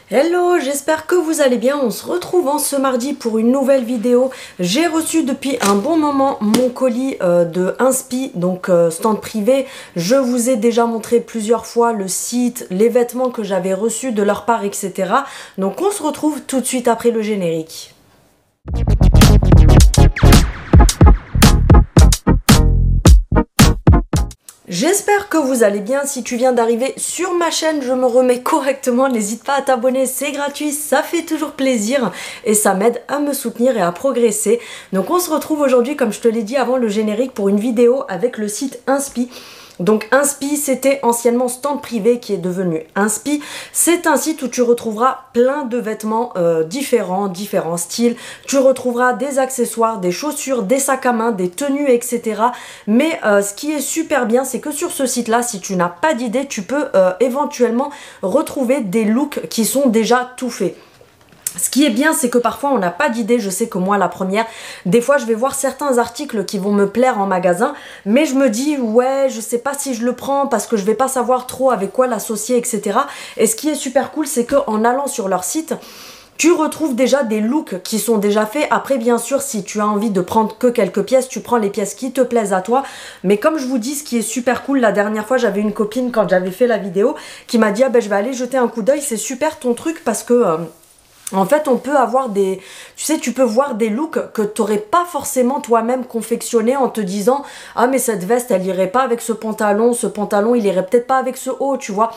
Hello, j'espère que vous allez bien. On se retrouve en ce mardi pour une nouvelle vidéo. J'ai reçu depuis un bon moment mon colis de Inspi, donc stand privé. Je vous ai déjà montré plusieurs fois le site, les vêtements que j'avais reçus de leur part, etc. Donc on se retrouve tout de suite après le générique. J'espère que vous allez bien. Si tu viens d'arriver sur ma chaîne, je me remets correctement. N'hésite pas à t'abonner, c'est gratuit, ça fait toujours plaisir et ça m'aide à me soutenir et à progresser. Donc on se retrouve aujourd'hui, comme je te l'ai dit avant le générique, pour une vidéo avec le site Inspi. Donc Inspi, c'était anciennement stand privé qui est devenu Inspi. C'est un site où tu retrouveras plein de vêtements différents styles. Tu retrouveras des accessoires, des chaussures, des sacs à main, des tenues, etc. Mais ce qui est super bien, c'est que sur ce site-là, si tu n'as pas d'idée, tu peux éventuellement retrouver des looks qui sont déjà tout faits. Ce qui est bien, c'est que parfois on n'a pas d'idée. Je sais que moi, la première, des fois je vais voir certains articles qui vont me plaire en magasin, mais je me dis ouais, je sais pas si je le prends parce que je vais pas savoir trop avec quoi l'associer, etc. Et ce qui est super cool, c'est qu'en allant sur leur site, tu retrouves déjà des looks qui sont déjà faits. Après, bien sûr, si tu as envie de prendre que quelques pièces, tu prends les pièces qui te plaisent à toi. Mais comme je vous dis, ce qui est super cool, la dernière fois, j'avais une copine, quand j'avais fait la vidéo, qui m'a dit ah ben je vais aller jeter un coup d'œil, c'est super ton truc parce que en fait, on peut avoir des... Tu sais, tu peux voir des looks que tu n'aurais pas forcément toi-même confectionné en te disant « Ah, mais cette veste, elle irait pas avec ce pantalon il irait peut-être pas avec ce haut, tu vois ?»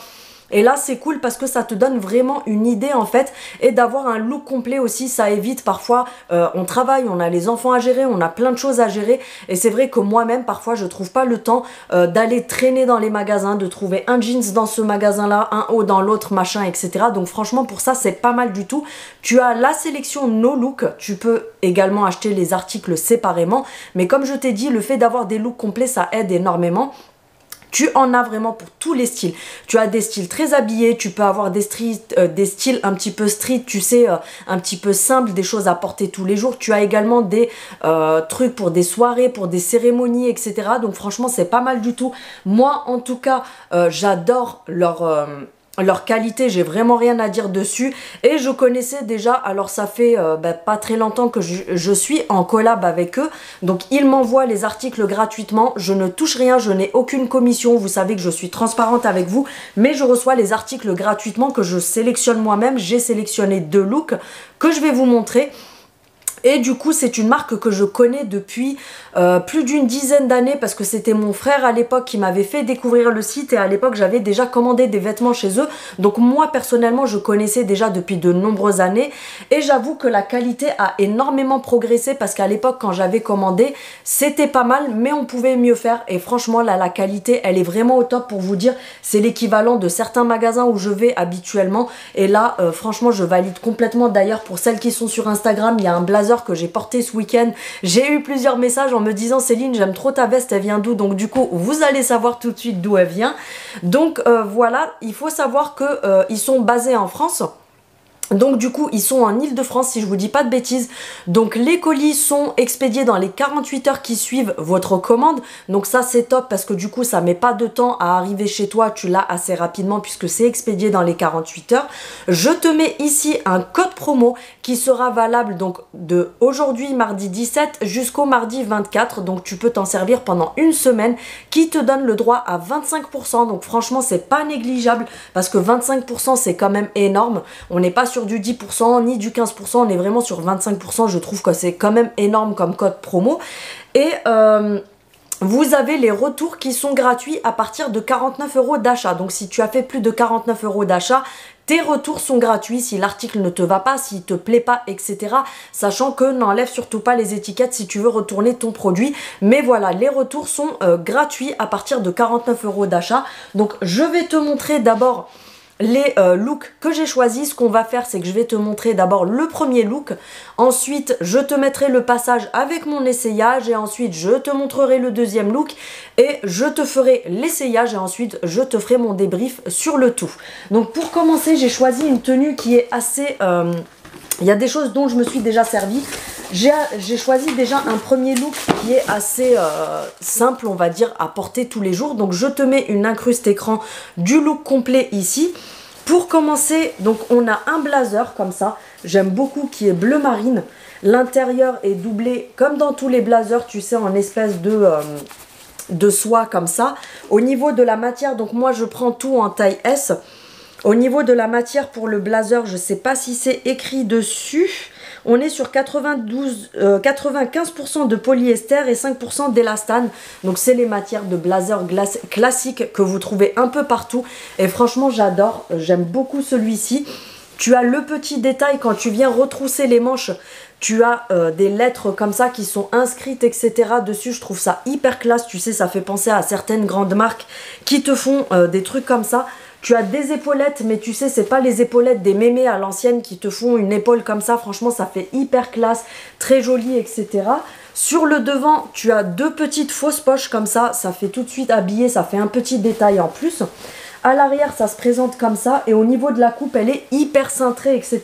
Et là, c'est cool parce que ça te donne vraiment une idée en fait, et d'avoir un look complet aussi, ça évite parfois, on travaille, on a les enfants à gérer, on a plein de choses à gérer, et c'est vrai que moi-même, parfois, je trouve pas le temps d'aller traîner dans les magasins, de trouver un jeans dans ce magasin-là, un haut dans l'autre, machin, etc. Donc franchement, pour ça, c'est pas mal du tout. Tu as la sélection No Look, tu peux également acheter les articles séparément, mais comme je t'ai dit, le fait d'avoir des looks complets, ça aide énormément. Tu en as vraiment pour tous les styles. Tu as des styles très habillés, tu peux avoir des styles un petit peu street, tu sais, un petit peu simple, des choses à porter tous les jours. Tu as également des trucs pour des soirées, pour des cérémonies, etc. Donc franchement, c'est pas mal du tout. Moi, en tout cas, j'adore leur qualité, j'ai vraiment rien à dire dessus. Et je connaissais déjà, alors ça fait pas très longtemps que je suis en collab avec eux. Donc ils m'envoient les articles gratuitement. Je ne touche rien, je n'ai aucune commission. Vous savez que je suis transparente avec vous. Mais je reçois les articles gratuitement que je sélectionne moi-même. J'ai sélectionné 2 looks que je vais vous montrer. Et du coup, c'est une marque que je connais depuis plus d'une dizaine d'années parce que c'était mon frère à l'époque qui m'avait fait découvrir le site, et à l'époque, j'avais déjà commandé des vêtements chez eux. Donc moi, personnellement, je connaissais déjà depuis de nombreuses années, et j'avoue que la qualité a énormément progressé parce qu'à l'époque, quand j'avais commandé, c'était pas mal, mais on pouvait mieux faire. Et franchement, là, la qualité, elle est vraiment au top. Pour vous dire, c'est l'équivalent de certains magasins où je vais habituellement. Et là, franchement, je valide complètement. D'ailleurs, pour celles qui sont sur Instagram, il y a un blazer que j'ai porté ce week-end. J'ai eu plusieurs messages en me disant Céline, j'aime trop ta veste, elle vient d'où? Donc du coup, vous allez savoir tout de suite d'où elle vient. Donc voilà, il faut savoir que ils sont basés en France. Donc du coup, ils sont en Île-de-France, si je vous dis pas de bêtises. Donc les colis sont expédiés dans les 48 heures qui suivent votre commande. Donc ça, c'est top parce que du coup, ça met pas de temps à arriver chez toi. Tu l'as assez rapidement puisque c'est expédié dans les 48 heures. Je te mets ici un code promo qui sera valable donc de aujourd'hui, mardi 17, jusqu'au mardi 24. Donc tu peux t'en servir pendant une semaine, qui te donne le droit à 25%. Donc franchement, c'est pas négligeable parce que 25%, c'est quand même énorme. On n'est pas sur du 10% ni du 15%, on est vraiment sur 25%. Je trouve que c'est quand même énorme comme code promo. Et vous avez les retours qui sont gratuits à partir de 49 € d'achat. Donc si tu as fait plus de 49 € d'achat, tes retours sont gratuits si l'article ne te va pas, s'il te plaît pas, etc. Sachant que n'enlève surtout pas les étiquettes si tu veux retourner ton produit. Mais voilà, les retours sont gratuits à partir de 49 € d'achat. Donc je vais te montrer d'abord les looks que j'ai choisis. Ce qu'on va faire, c'est que je vais te montrer d'abord le premier look, ensuite je te mettrai le passage avec mon essayage, et ensuite je te montrerai le deuxième look et je te ferai l'essayage, et ensuite je te ferai mon débrief sur le tout. Donc pour commencer, j'ai choisi une tenue qui est assez... il y a des choses dont je me suis déjà servi. J'ai choisi déjà un premier look qui est assez simple, on va dire, à porter tous les jours. Donc je te mets une incruste écran du look complet ici. Pour commencer, donc on a un blazer comme ça, j'aime beaucoup, qui est bleu marine. L'intérieur est doublé comme dans tous les blazers, tu sais, en espèce de soie comme ça. Au niveau de la matière, donc moi je prends tout en taille S. Au niveau de la matière pour le blazer, je ne sais pas si c'est écrit dessus. On est sur 95% de polyester et 5% d'élastane. Donc c'est les matières de blazer classiques que vous trouvez un peu partout. Et franchement j'adore, j'aime beaucoup celui-ci. Tu as le petit détail quand tu viens retrousser les manches. Tu as des lettres comme ça qui sont inscrites, etc. dessus. Je trouve ça hyper classe. Tu sais, ça fait penser à certaines grandes marques qui te font des trucs comme ça. Tu as des épaulettes, mais tu sais, c'est pas les épaulettes des mémés à l'ancienne qui te font une épaule comme ça. Franchement, ça fait hyper classe, très joli, etc. Sur le devant, tu as deux petites fausses poches comme ça. Ça fait tout de suite habillé, ça fait un petit détail en plus. À l'arrière, ça se présente comme ça. Et au niveau de la coupe, elle est hyper cintrée, etc.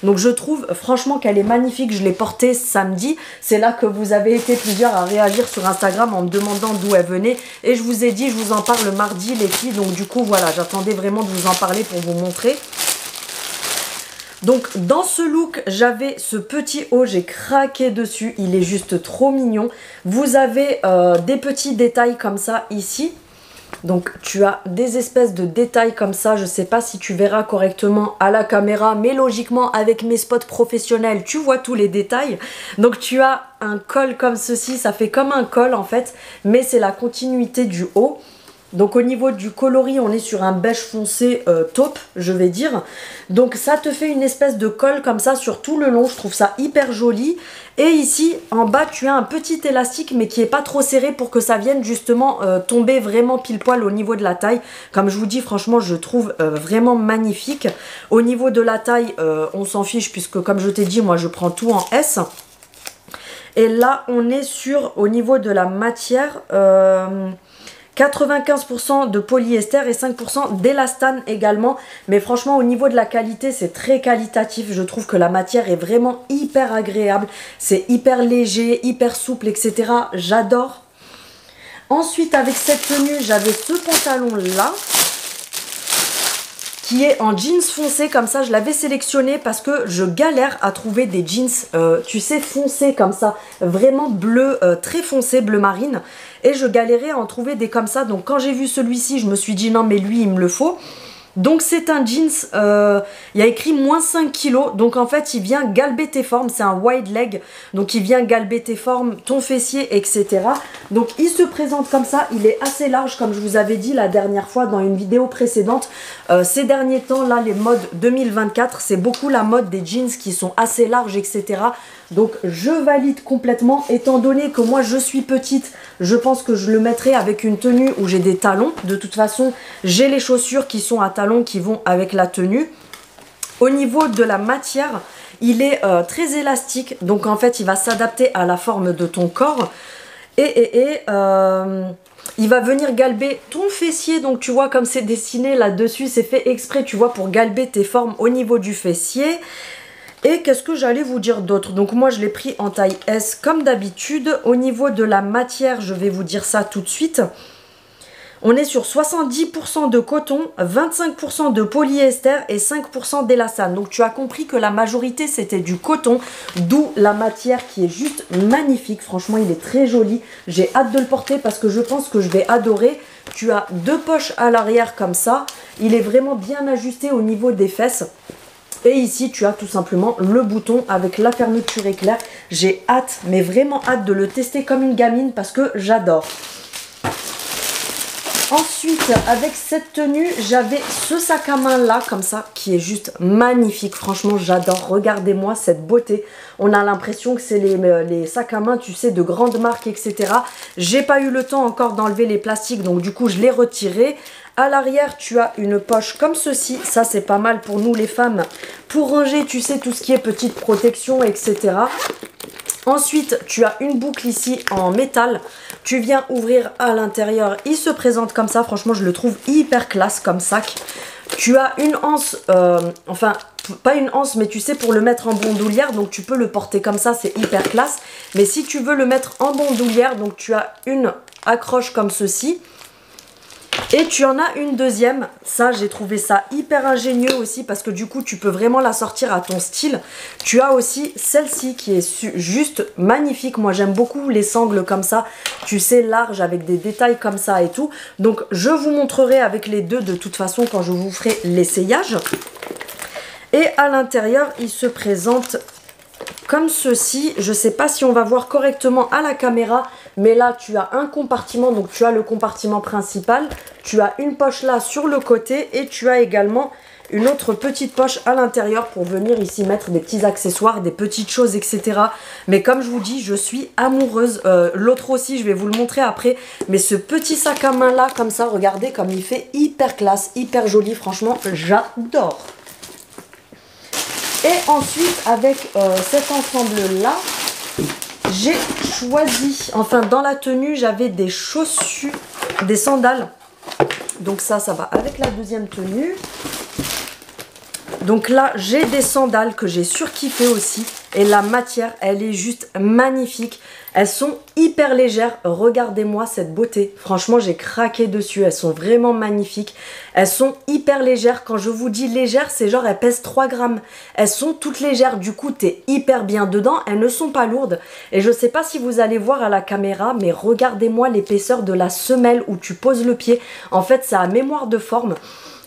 Donc, je trouve franchement qu'elle est magnifique. Je l'ai portée samedi. C'est là que vous avez été plusieurs à réagir sur Instagram en me demandant d'où elle venait. Et je vous ai dit, je vous en parle mardi, les filles. Donc, du coup, voilà, j'attendais vraiment de vous en parler pour vous montrer. Donc, dans ce look, j'avais ce petit haut. J'ai craqué dessus. Il est juste trop mignon. Vous avez des petits détails comme ça ici. Donc tu as des espèces de détails comme ça, je sais pas si tu verras correctement à la caméra, mais logiquement avec mes spots professionnels, tu vois tous les détails. Donc tu as un col comme ceci, ça fait comme un col en fait, mais c'est la continuité du haut. Donc au niveau du coloris, on est sur un beige foncé taupe, je vais dire. Donc ça te fait une espèce de col comme ça sur tout le long, je trouve ça hyper joli. Et ici, en bas, tu as un petit élastique, mais qui n'est pas trop serré pour que ça vienne justement tomber vraiment pile poil au niveau de la taille. Comme je vous dis, franchement, je trouve vraiment magnifique. Au niveau de la taille, on s'en fiche puisque comme je t'ai dit, moi je prends tout en S. Et là, on est sur, au niveau de la matière... 95% de polyester et 5% d'élastane également. Mais franchement, au niveau de la qualité, c'est très qualitatif. Je trouve que la matière est vraiment hyper agréable. C'est hyper léger, hyper souple, etc. J'adore. Ensuite, avec cette tenue, j'avais ce pantalon-là, qui est en jeans foncé comme ça. Je l'avais sélectionné parce que je galère à trouver des jeans, tu sais, foncés comme ça, vraiment bleu, très foncé, bleu marine. Et je galérais à en trouver des comme ça. Donc quand j'ai vu celui-ci, je me suis dit non mais lui il me le faut. Donc c'est un jeans, il y a écrit moins 5 kg, donc en fait il vient galber tes formes, c'est un wide leg, donc il vient galber tes formes, ton fessier, etc. Donc il se présente comme ça, il est assez large comme je vous avais dit la dernière fois dans une vidéo précédente. Ces derniers temps là, les modes 2024, c'est beaucoup la mode des jeans qui sont assez larges, etc. Donc je valide complètement, étant donné que moi je suis petite, je pense que je le mettrai avec une tenue où j'ai des talons. De toute façon, j'ai les chaussures qui sont à talons qui vont avec la tenue. Au niveau de la matière, il est très élastique, donc en fait il va s'adapter à la forme de ton corps. Il va venir galber ton fessier, donc tu vois comme c'est dessiné là-dessus, c'est fait exprès, tu vois, pour galber tes formes au niveau du fessier. Et qu'est-ce que j'allais vous dire d'autre? Donc moi je l'ai pris en taille S comme d'habitude. Au niveau de la matière, je vais vous dire ça tout de suite. On est sur 70% de coton, 25% de polyester et 5% d'élastane. Donc tu as compris que la majorité c'était du coton, d'où la matière qui est juste magnifique. Franchement il est très joli. J'ai hâte de le porter parce que je pense que je vais adorer. Tu as deux poches à l'arrière comme ça. Il est vraiment bien ajusté au niveau des fesses. Et ici, tu as tout simplement le bouton avec la fermeture éclair. J'ai hâte, mais vraiment hâte de le tester comme une gamine parce que j'adore. Ensuite, avec cette tenue, j'avais ce sac à main là, comme ça, qui est juste magnifique. Franchement, j'adore. Regardez-moi cette beauté. On a l'impression que c'est les sacs à main, tu sais, de grandes marques, etc. J'ai pas eu le temps encore d'enlever les plastiques, donc du coup, je l'ai retiré. À l'arrière, tu as une poche comme ceci. Ça, c'est pas mal pour nous les femmes. Pour ranger, tu sais, tout ce qui est petite protection, etc. Ensuite, tu as une boucle ici en métal. Tu viens ouvrir à l'intérieur. Il se présente comme ça. Franchement, je le trouve hyper classe comme sac. Tu as une anse, enfin, pas une anse, mais tu sais, pour le mettre en bandoulière. Donc, tu peux le porter comme ça. C'est hyper classe. Mais si tu veux le mettre en bandoulière, donc tu as une accroche comme ceci. Et tu en as une deuxième, ça j'ai trouvé ça hyper ingénieux aussi parce que du coup tu peux vraiment la sortir à ton style. Tu as aussi celle-ci qui est juste magnifique, moi j'aime beaucoup les sangles comme ça, tu sais large avec des détails comme ça et tout. Donc je vous montrerai avec les deux de toute façon quand je vous ferai l'essayage. Et à l'intérieur il se présente comme ceci. Je sais pas si on va voir correctement à la caméra, mais là tu as un compartiment, donc tu as le compartiment principal, tu as une poche là sur le côté et tu as également une autre petite poche à l'intérieur pour venir ici mettre des petits accessoires, des petites choses, etc. Mais comme je vous dis, je suis amoureuse. L'autre aussi, je vais vous le montrer après, mais ce petit sac à main là, comme ça, regardez comme il fait hyper classe, hyper joli, franchement, j'adore. Et ensuite, avec cet ensemble-là, j'ai choisi, enfin dans la tenue, j'avais des chaussures, des sandales. Donc ça va avec la deuxième tenue. Donc là, j'ai des sandales que j'ai surkiffé aussi. Et la matière, elle est juste magnifique. Elles sont hyper légères. Regardez-moi cette beauté. Franchement, j'ai craqué dessus. Elles sont vraiment magnifiques. Elles sont hyper légères. Quand je vous dis légères, c'est genre elles pèsent 3 grammes. Elles sont toutes légères. Du coup, t'es hyper bien dedans. Elles ne sont pas lourdes. Et je sais pas si vous allez voir à la caméra, mais regardez-moi l'épaisseur de la semelle où tu poses le pied. En fait, ça a mémoire de forme.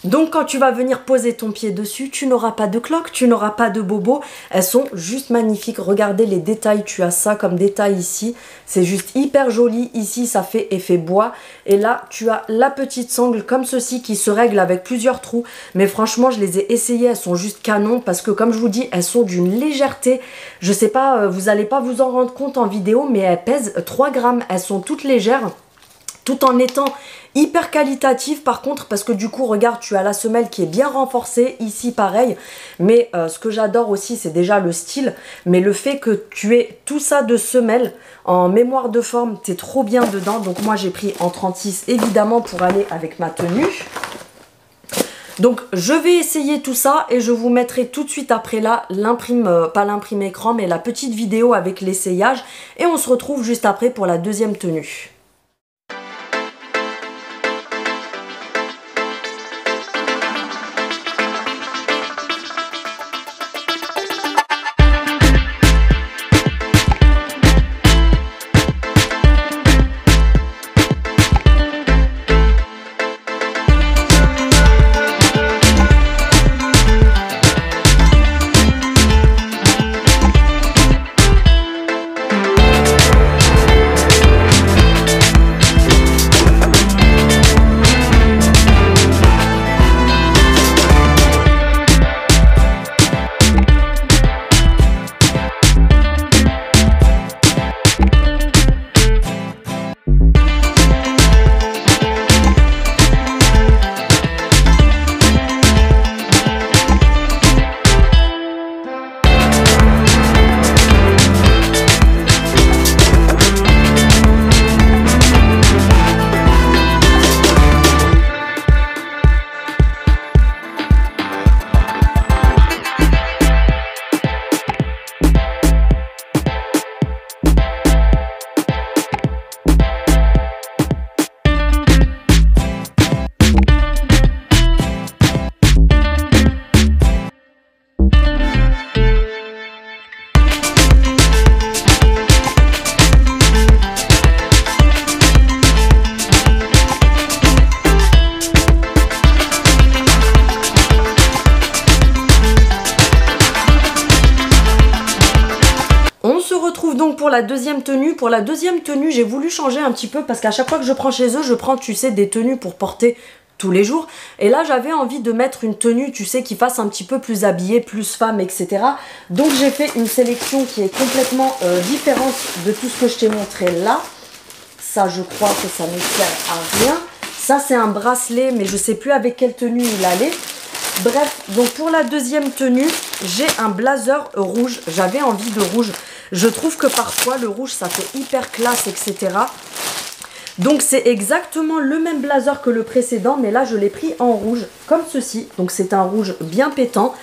Donc quand tu vas venir poser ton pied dessus, tu n'auras pas de cloque, tu n'auras pas de bobo. Elles sont juste magnifiques. Regardez les détails, tu as ça comme détail ici. C'est juste hyper joli. Ici, ça fait effet bois. Et là, tu as la petite sangle comme ceci qui se règle avec plusieurs trous. Mais franchement, je les ai essayées. Elles sont juste canon parce que comme je vous dis, elles sont d'une légèreté. Je sais pas, vous n'allez pas vous en rendre compte en vidéo, mais elles pèsent 3 grammes. Elles sont toutes légères, tout en étant hyper qualitative par contre, parce que du coup regarde, tu as la semelle qui est bien renforcée, ici pareil, mais ce que j'adore aussi c'est déjà le style, mais le fait que tu aies tout ça de semelle en mémoire de forme, t'es trop bien dedans. Donc moi j'ai pris en 36 évidemment pour aller avec ma tenue. Donc je vais essayer tout ça et je vous mettrai tout de suite après là l'imprime, pas l'imprime écran, mais la petite vidéo avec l'essayage, et on se retrouve juste après pour la deuxième tenue. Donc pour la deuxième tenue, j'ai voulu changer un petit peu parce qu'à chaque fois que je prends chez eux, je prends, tu sais, des tenues pour porter tous les jours. Et là, j'avais envie de mettre une tenue, tu sais, qui fasse un petit peu plus habillée, plus femme, etc. Donc j'ai fait une sélection qui est complètement différente de tout ce que je t'ai montré là. Ça, je crois que ça ne sert à rien. Ça, c'est un bracelet, mais je sais plus avec quelle tenue il allait. Bref, donc pour la deuxième tenue, j'ai un blazer rouge. J'avais envie de rouge. Je trouve que parfois, le rouge, ça fait hyper classe, etc. Donc, c'est exactement le même blazer que le précédent, mais là, je l'ai pris en rouge, comme ceci. Donc, c'est un rouge bien pétant,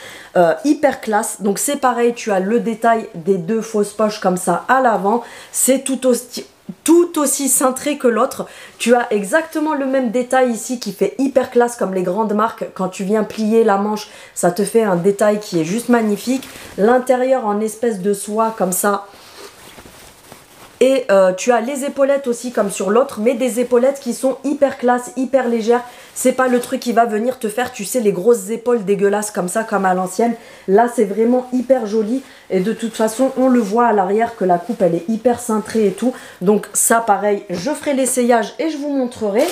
hyper classe. Donc, c'est pareil, tu as le détail des deux fausses poches comme ça à l'avant. C'est tout aussi cintré que l'autre. Tu as exactement le même détail ici qui fait hyper classe comme les grandes marques. Quand tu viens plier la manche, ça te fait un détail qui est juste magnifique. L'intérieur en espèce de soie comme ça. Et tu as les épaulettes aussi comme sur l'autre, mais des épaulettes qui sont hyper classe, hyper légères. C'est pas le truc qui va venir te faire, tu sais, les grosses épaules dégueulasses comme ça, comme à l'ancienne. Là, c'est vraiment hyper joli. Et de toute façon, on le voit à l'arrière que la coupe, elle est hyper cintrée et tout. Donc ça, pareil, je ferai l'essayage et je vous montrerai.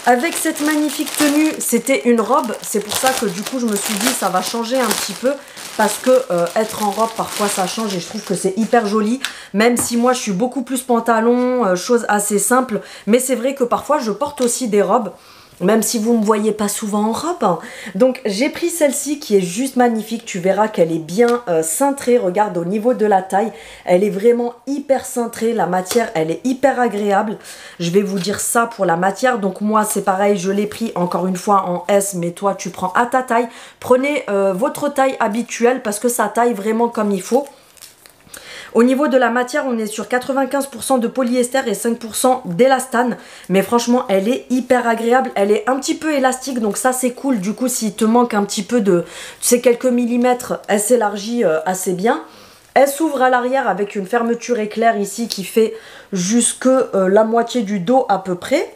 Avec cette magnifique tenue, c'était une robe. C'est pour ça que du coup, je me suis dit, ça va changer un petit peu. Parce que être en robe, parfois, ça change et je trouve que c'est hyper joli. Même si moi, je suis beaucoup plus pantalon, chose assez simple. Mais c'est vrai que parfois, je porte aussi des robes. Même si vous ne me voyez pas souvent en robe. Donc j'ai pris celle-ci qui est juste magnifique. Tu verras qu'elle est bien cintrée. Regarde au niveau de la taille. Elle est vraiment hyper cintrée. La matière, elle est hyper agréable. Je vais vous dire ça pour la matière. Donc moi c'est pareil. Je l'ai pris encore une fois en S. Mais toi tu prends à ta taille. Prenez votre taille habituelle parce que ça taille vraiment comme il faut. Au niveau de la matière, on est sur 95% de polyester et 5% d'élastane. Mais franchement, elle est hyper agréable. Elle est un petit peu élastique, donc ça c'est cool. Du coup, s'il te manque un petit peu de, tu sais, quelques millimètres, elle s'élargit assez bien. Elle s'ouvre à l'arrière avec une fermeture éclair ici qui fait jusque la moitié du dos à peu près.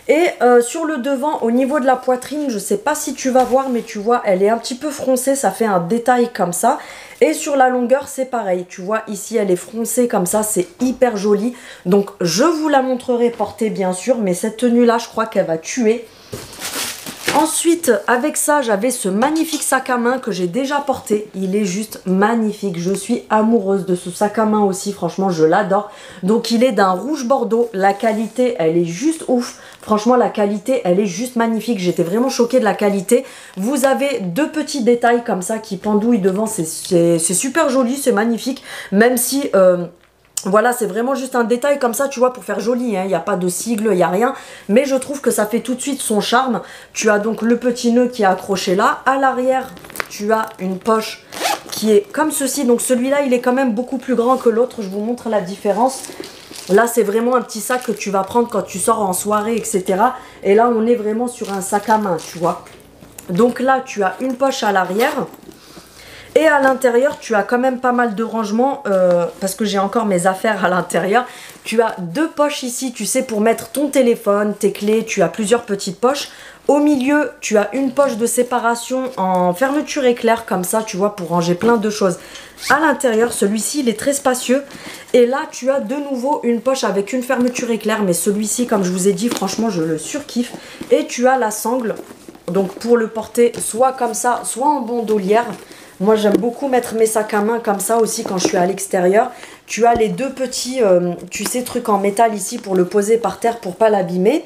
Et sur le devant, au niveau de la poitrine, je sais pas si tu vas voir, mais tu vois, elle est un petit peu froncée, ça fait un détail comme ça. Et sur la longueur, c'est pareil, tu vois, ici, elle est froncée comme ça, c'est hyper joli. Donc, je vous la montrerai portée, bien sûr, mais cette tenue-là, je crois qu'elle va tuer. Ensuite, avec ça, j'avais ce magnifique sac à main que j'ai déjà porté. Il est juste magnifique. Je suis amoureuse de ce sac à main aussi. Franchement, je l'adore. Donc, il est d'un rouge bordeaux. La qualité, elle est juste ouf. Franchement, la qualité, elle est juste magnifique. J'étais vraiment choquée de la qualité. Vous avez deux petits détails comme ça qui pendouillent devant. C'est super joli, c'est magnifique. Même si... voilà, c'est vraiment juste un détail comme ça, tu vois, pour faire joli, hein. Il n'y a pas de sigle, il n'y a rien. Mais je trouve que ça fait tout de suite son charme. Tu as donc le petit nœud qui est accroché là. À l'arrière, tu as une poche qui est comme ceci. Donc celui-là, il est quand même beaucoup plus grand que l'autre. Je vous montre la différence. Là, c'est vraiment un petit sac que tu vas prendre quand tu sors en soirée, etc. Et là, on est vraiment sur un sac à main, tu vois. Donc là, tu as une poche à l'arrière. Et à l'intérieur, tu as quand même pas mal de rangements parce que j'ai encore mes affaires à l'intérieur. Tu as deux poches ici, tu sais, pour mettre ton téléphone, tes clés. Tu as plusieurs petites poches. Au milieu, tu as une poche de séparation en fermeture éclair comme ça, tu vois, pour ranger plein de choses. À l'intérieur, celui-ci, il est très spacieux. Et là, tu as de nouveau une poche avec une fermeture éclair. Mais celui-ci, comme je vous ai dit, franchement, je le surkiffe. Et tu as la sangle, donc pour le porter soit comme ça, soit en bandoulière. Moi, j'aime beaucoup mettre mes sacs à main comme ça aussi quand je suis à l'extérieur. Tu as les deux petits, tu sais, trucs en métal ici pour le poser par terre pour pas l'abîmer.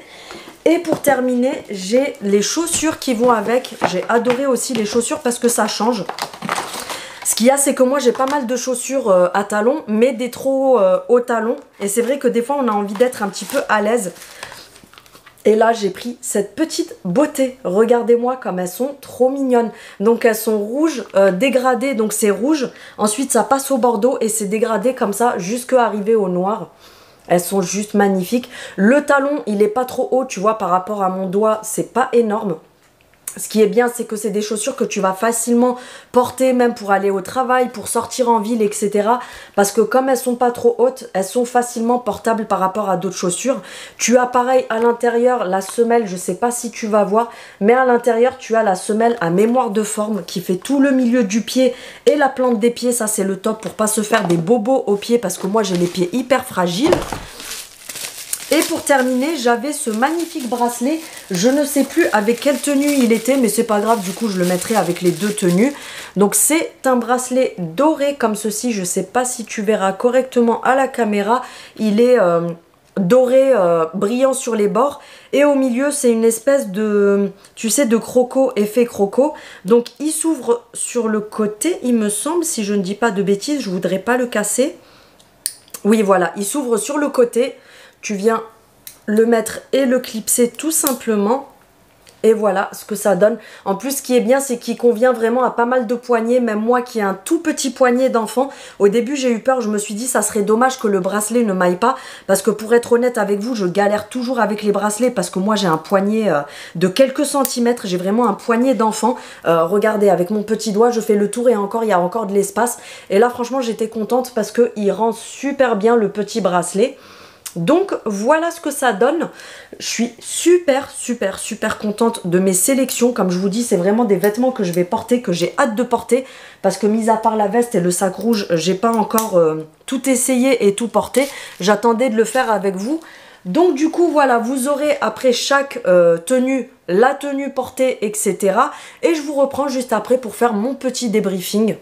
Et pour terminer, j'ai les chaussures qui vont avec. J'ai adoré aussi les chaussures parce que ça change. Ce qu'il y a, c'est que moi, j'ai pas mal de chaussures à talons, mais des trop hauts talons. Et c'est vrai que des fois, on a envie d'être un petit peu à l'aise. Et là, j'ai pris cette petite beauté. Regardez-moi comme elles sont trop mignonnes. Donc, elles sont rouges, dégradées. Donc, c'est rouge. Ensuite, ça passe au bordeaux et c'est dégradé comme ça jusqu'à arriver au noir. Elles sont juste magnifiques. Le talon, il n'est pas trop haut, tu vois, par rapport à mon doigt. C'est pas énorme. Ce qui est bien, c'est que c'est des chaussures que tu vas facilement porter, même pour aller au travail, pour sortir en ville, etc. Parce que comme elles sont pas trop hautes, elles sont facilement portables par rapport à d'autres chaussures. Tu as pareil à l'intérieur la semelle, je sais pas si tu vas voir, mais à l'intérieur, tu as la semelle à mémoire de forme qui fait tout le milieu du pied et la plante des pieds. Ça, c'est le top pour pas se faire des bobos aux pieds parce que moi, j'ai les pieds hyper fragiles. Et pour terminer, j'avais ce magnifique bracelet. Je ne sais plus avec quelle tenue il était, mais c'est pas grave, du coup je le mettrai avec les deux tenues. Donc c'est un bracelet doré comme ceci. Je sais pas si tu verras correctement à la caméra. Il est doré, brillant sur les bords. Et au milieu, c'est une espèce de, tu sais, de croco, effet croco. Donc il s'ouvre sur le côté, il me semble, si je ne dis pas de bêtises. Je voudrais pas le casser. Oui, voilà, il s'ouvre sur le côté. Tu viens le mettre et le clipser tout simplement. Et voilà ce que ça donne. En plus, ce qui est bien, c'est qu'il convient vraiment à pas mal de poignets. Même moi qui ai un tout petit poignet d'enfant, au début j'ai eu peur. Je me suis dit ça serait dommage que le bracelet ne m'aille pas. Parce que pour être honnête avec vous, je galère toujours avec les bracelets. Parce que moi j'ai un poignet de quelques centimètres. J'ai vraiment un poignet d'enfant. Regardez, avec mon petit doigt, je fais le tour et encore, il y a encore de l'espace. Et là franchement j'étais contente parce qu'il rend super bien le petit bracelet. Donc voilà ce que ça donne. Je suis super contente de mes sélections. Comme je vous dis, c'est vraiment des vêtements que je vais porter, que j'ai hâte de porter. Parce que mis à part la veste et le sac rouge, j'ai pas encore tout essayé et tout porté. J'attendais de le faire avec vous. Donc du coup voilà, vous aurez après chaque tenue, la tenue portée, etc. Et je vous reprends juste après pour faire mon petit débriefing.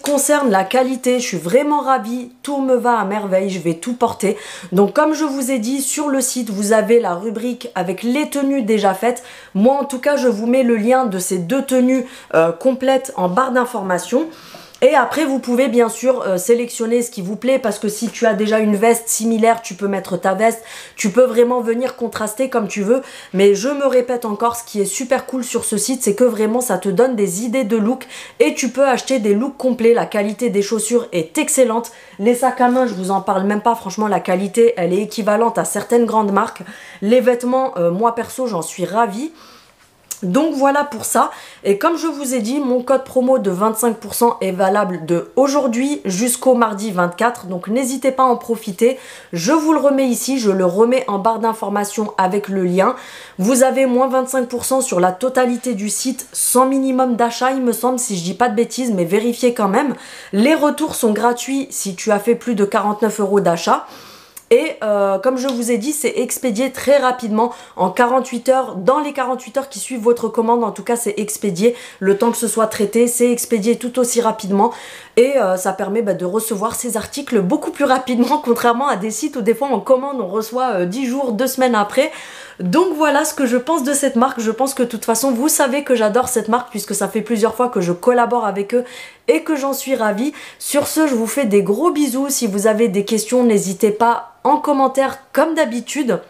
Concerne la qualité, je suis vraiment ravie, tout me va à merveille, je vais tout porter. Donc comme je vous ai dit, sur le site vous avez la rubrique avec les tenues déjà faites. Moi en tout cas je vous mets le lien de ces deux tenues complètes en barre d'informations. Et après vous pouvez bien sûr sélectionner ce qui vous plaît, parce que si tu as déjà une veste similaire, tu peux mettre ta veste, tu peux vraiment venir contraster comme tu veux. Mais je me répète encore, ce qui est super cool sur ce site, c'est que vraiment ça te donne des idées de look et tu peux acheter des looks complets. La qualité des chaussures est excellente. Les sacs à main, je vous en parle même pas, franchement la qualité elle est équivalente à certaines grandes marques. Les vêtements, moi perso j'en suis ravie. Donc voilà pour ça, et comme je vous ai dit, mon code promo de 25% est valable de aujourd'hui jusqu'au mardi 24, donc n'hésitez pas à en profiter. Je vous le remets ici, je le remets en barre d'information avec le lien. Vous avez moins 25% sur la totalité du site, sans minimum d'achat il me semble, si je dis pas de bêtises, mais vérifiez quand même. Les retours sont gratuits si tu as fait plus de 49 € d'achat. Et comme je vous ai dit, c'est expédié très rapidement, en 48 heures, dans les 48 heures qui suivent votre commande, en tout cas c'est expédié, le temps que ce soit traité, c'est expédié tout aussi rapidement. Et ça permet de recevoir ces articles beaucoup plus rapidement, contrairement à des sites où des fois on commande, on reçoit 10 jours, 2 semaines après. Donc voilà ce que je pense de cette marque. Je pense que de toute façon vous savez que j'adore cette marque, puisque ça fait plusieurs fois que je collabore avec eux et que j'en suis ravie. Sur ce, je vous fais des gros bisous. Si vous avez des questions, n'hésitez pas en commentaire comme d'habitude.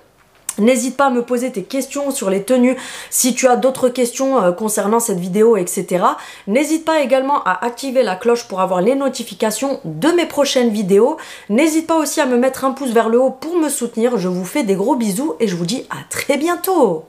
N'hésite pas à me poser tes questions sur les tenues, si tu as d'autres questions concernant cette vidéo, etc. N'hésite pas également à activer la cloche pour avoir les notifications de mes prochaines vidéos. N'hésite pas aussi à me mettre un pouce vers le haut pour me soutenir. Je vous fais des gros bisous et je vous dis à très bientôt.